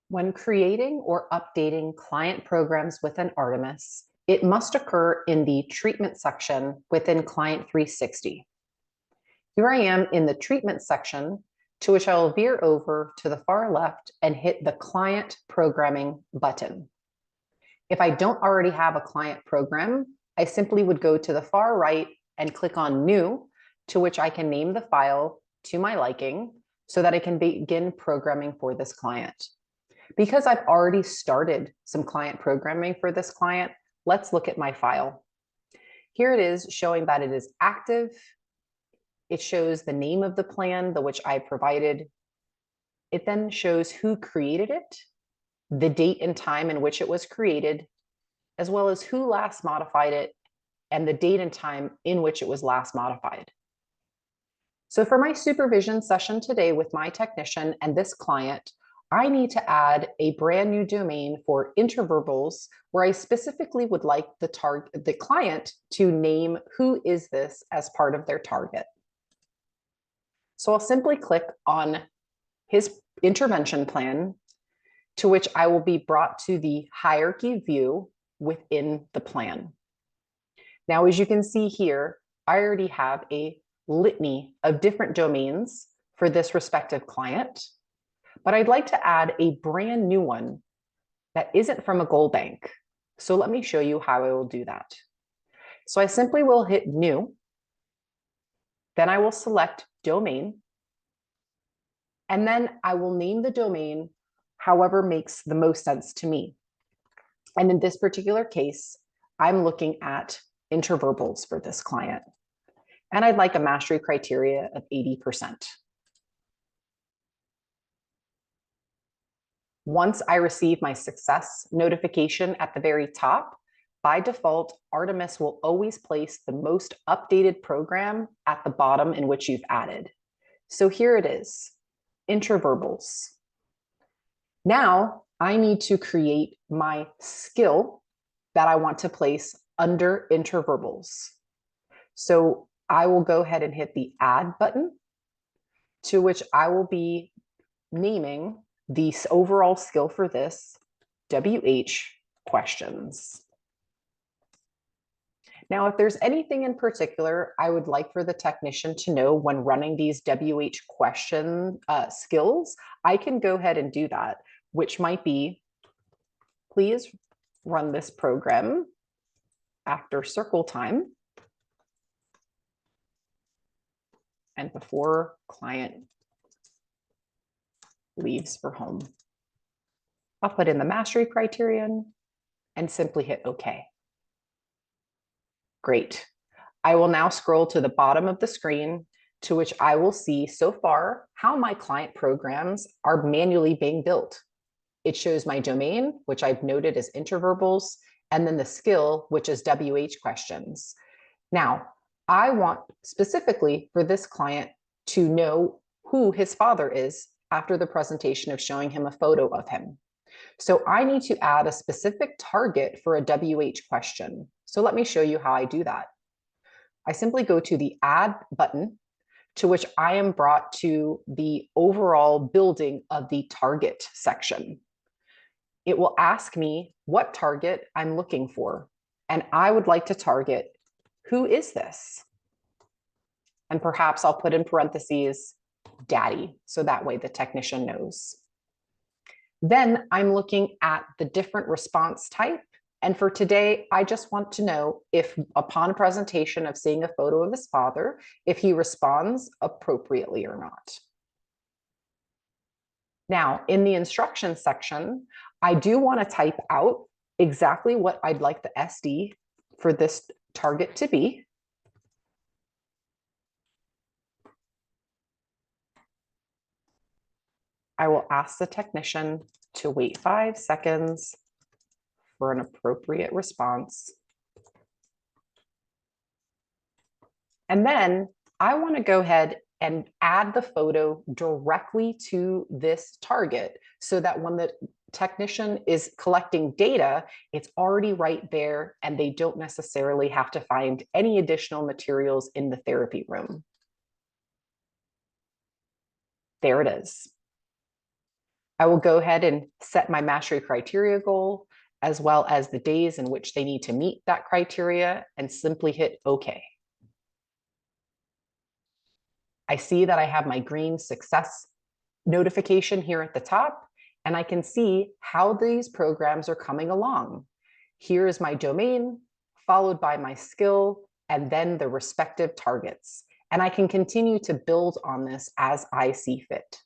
When creating or updating client programs within Artemis, it must occur in the treatment section within Client 360. Here I am in the treatment section, to which I will veer over to the far left and hit the Client Programming button. If I don't already have a client program, I simply would go to the far right and click on New, to which I can name the file to my liking so that I can begin programming for this client. Because I've already started some client programming for this client, let's look at my file. Here it is showing that it is active. It shows the name of the plan, which I provided. It then shows who created it, the date and time in which it was created, as well as who last modified it and the date and time in which it was last modified. So for my supervision session today with my technician and this client, I need to add a brand new domain for interverbals where I specifically would like the client to name who is this as part of their target. So I'll simply click on his intervention plan, to which I will be brought to the hierarchy view within the plan. Now, as you can see here, I already have a litany of different domains for this respective client, but I'd like to add a brand new one that isn't from a goal bank. So let me show you how I will do that. So I simply will hit New, then I will select Domain, and then I will name the domain however makes the most sense to me. And in this particular case, I'm looking at interverbals for this client. And I'd like a mastery criteria of 80%. Once I receive my success notification at the very top, by default, Artemis will always place the most updated program at the bottom in which you've added. So here it is, interverbals. Now I need to create my skill that I want to place under interverbals. So I will go ahead and hit the Add button, to which I will be naming the overall skill for this, WH questions. Now, if there's anything in particular I would like for the technician to know when running these WH question skills, I can go ahead and do that, which might be, please run this program after circle time and before client leaves for home. I'll put in the mastery criterion and simply hit OK. Great. I will now scroll to the bottom of the screen, to which I will see so far how my client programs are manually being built. It shows my domain, which I've noted as interverbals, and then the skill, which is WH questions. Now, I want specifically for this client to know who his father is after the presentation of showing him a photo of him. So I need to add a specific target for a WH question. So let me show you how I do that. I simply go to the Add button, to which I am brought to the overall building of the target section. It will ask me what target I'm looking for, and I would like to target, who is this? And perhaps I'll put in parentheses, daddy, so that way the technician knows. Then I'm looking at the different response type. And for today, I just want to know if upon presentation of seeing a photo of his father, if he responds appropriately or not. Now, in the instructions section, I do want to type out exactly what I'd like the SD for this target to be. I will ask the technician to wait 5 seconds for an appropriate response. And then I want to go ahead and add the photo directly to this target so that when the technician is collecting data, it's already right there and they don't necessarily have to find any additional materials in the therapy room. There it is. I will go ahead and set my mastery criteria goal, as well as the days in which they need to meet that criteria, and simply hit OK. I see that I have my green success notification here at the top, and I can see how these programs are coming along. Here is my domain, followed by my skill, and then the respective targets. And I can continue to build on this as I see fit.